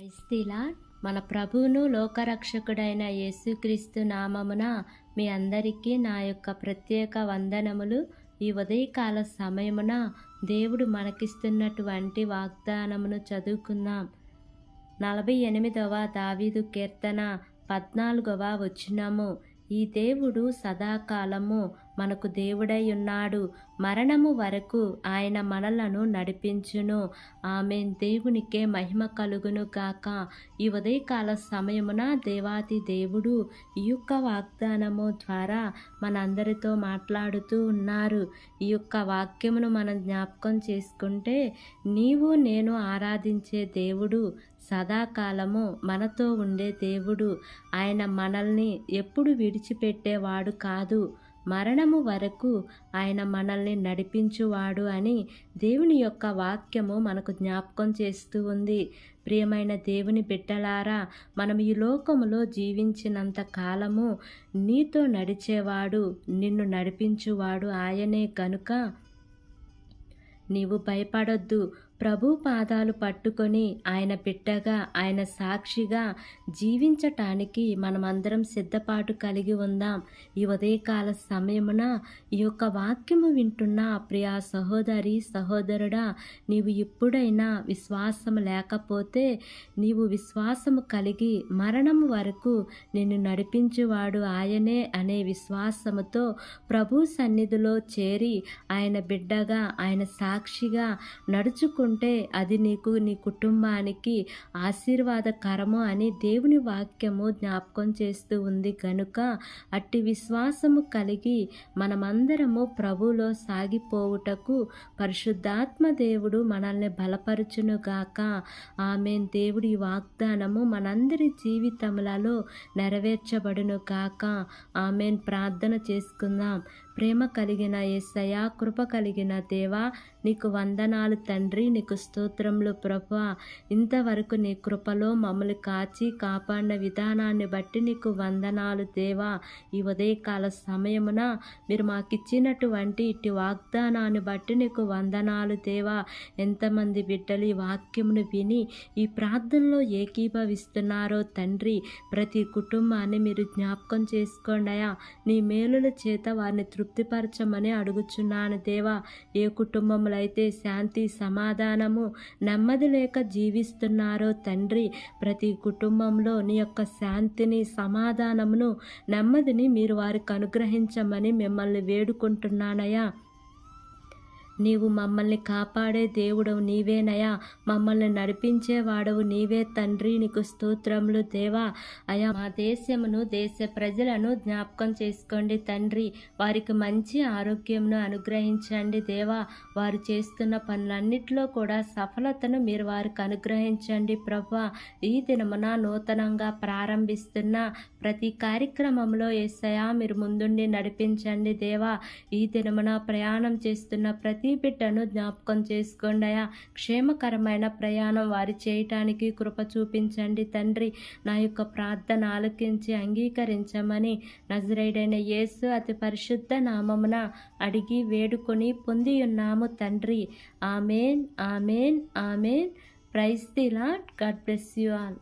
క్రైస్తీల మన ప్రభువును లోకరక్షకుడైన యేసుక్రీస్తు నామమున మీ అందరికీ నా యొక్క ప్రత్యేక వందనములు. ఈ ఉదయకాల సమయమున దేవుడు మనకిస్తున్నటువంటి వాగ్దానమును చదువుకుందాం. 48వ దావీదు కీర్తన 14వ వచనము. ఈ దేవుడు సదాకాలము మనకు దేవుడై ఉన్నాడు, మరణము వరకు ఆయన మనలను నడిపించును. ఆమేన్. దేవునికే మహిమ కలుగును గాక. ఈ ఉదయకాల సమయమున దేవాతి దేవుడు ఈ యొక్క వాగ్దానము ద్వారా మనందరితో మాట్లాడుతూ ఉన్నారు. ఈ యొక్క వాక్యమును మనం జ్ఞాపకం చేసుకుంటే, నీవు నేను ఆరాధించే దేవుడు సదాకాలము మనతో ఉండే దేవుడు. ఆయన మనల్ని ఎప్పుడు విడిచిపెట్టేవాడు కాదు, మరణము వరకు ఆయన మనల్ని నడిపించువాడు అని దేవుని యొక్క వాక్యము మనకు జ్ఞాపకం చేస్తూ ఉంది. ప్రియమైన దేవుని బిడ్డలారా, మనం ఈ లోకములో జీవించినంత కాలము నీతో నడిచేవాడు, నిన్ను నడిపించువాడు ఆయనే కనుక నీవు భయపడొద్దు. ప్రభు పాదాలు పట్టుకొని ఆయన బిడ్డగా, ఆయన సాక్షిగా జీవించటానికి మనమందరం సిద్ధపాటు కలిగి ఉందాం. ఈ ఉదయకాల సమయమున ఈ యొక్క వాక్యము వింటున్న ప్రియా సహోదరి సహోదరుడా, నీవు ఎప్పుడైనా విశ్వాసము లేకపోతే నీవు విశ్వాసము కలిగి మరణము వరకు నిన్ను నడిపించువాడు ఆయనే అనే విశ్వాసముతో ప్రభు సన్నిధిలో చేరి ఆయన బిడ్డగా, ఆయన సాక్షిగా నడుచుకుంటే అది నీకు, నీ కుటుంబానికి ఆశీర్వాదకరము అని దేవుని వాక్యము జ్ఞాపకం చేస్తూ ఉంది కనుక అట్టి విశ్వాసము కలిగి మనమందరము ప్రభువులో సాగిపోవుటకు పరిశుద్ధాత్మ దేవుడు మనల్ని బలపరుచునుగాక. ఆమేన్. దేవుడి వాగ్దానము మనందరి జీవితములలో నెరవేర్చబడును గాక. ఆమేన్. ప్రార్థన చేసుకుందాం. ప్రేమ కలిగిన యేసయ్యా, కృప కలిగిన దేవా, నీకు వందనాలు తండ్రి, నీకు స్తోత్రములు ప్రభువా. ఇంతవరకు నీ కృపలో మమ్మల్ని కాచి కాపాడిన విధానాన్ని బట్టి నీకు వందనాలు దేవా. ఈ ఉదయకాల సమయమున మీరు మాకిచ్చినటువంటి ఇటు వాగ్దానాన్ని బట్టి నీకు వందనాలు దేవా. ఎంతమంది బిడ్డలు ఈ వాక్యమును విని ఈ ప్రార్థనలో ఏకీభవిస్తున్నారో తండ్రి, ప్రతి కుటుంబాన్ని మీరు జ్ఞాపకం చేసుకోండి అయ్యా. నీ మేలుల చేత వారిని తృప్తిపరచమని అడుగుచున్నాను దేవా. ఏ కుటుంబంలో అయితే శాంతి సమాధానము నెమ్మది లేక జీవిస్తున్నారో తండ్రి, ప్రతి కుటుంబంలో నీ యొక్క శాంతిని సమాధానమును నెమ్మదిని మీరు వారికి అనుగ్రహించమని మిమ్మల్ని వేడుకుంటున్నానయ్యా. నీవు మమ్మల్ని కాపాడే దేవుడవు నీవేనయా, మమ్మల్ని నడిపించేవాడవు నీవే తండ్రి, నీకు స్తోత్రములు దేవా. అయా, మా దేశమును, దేశ ప్రజలను జ్ఞాపకం చేసుకోండి తండ్రి. వారికి మంచి ఆరోగ్యమును అనుగ్రహించండి దేవా. వారు చేస్తున్న పనులన్నిటిలో కూడా సఫలతను మీరు వారికి అనుగ్రహించండి ప్రభువా. ఈ దినమున నూతనంగా ప్రారంభిస్తున్న ప్రతి కార్యక్రమంలో యేసయ్యా మీరు ముందుండి నడిపించండి దేవా. ఈ దినమున ప్రయాణం చేస్తున్న ప్రతి బిడ్డను జ్ఞాపకం చేసుకోండి అయ్యా. క్షేమకరమైన ప్రయాణం వారి చేయటానికి కృప చూపించండి తండ్రి. నా యొక్క ప్రార్థన ఆలకించి అంగీకరించమని నజరేయుడైన యేసు అతి పరిశుద్ధ నామమున అడిగి వేడుకొని పొంది ఉన్నాము తండ్రి. Amen, amen, amen. Praise the Lord. God bless you all.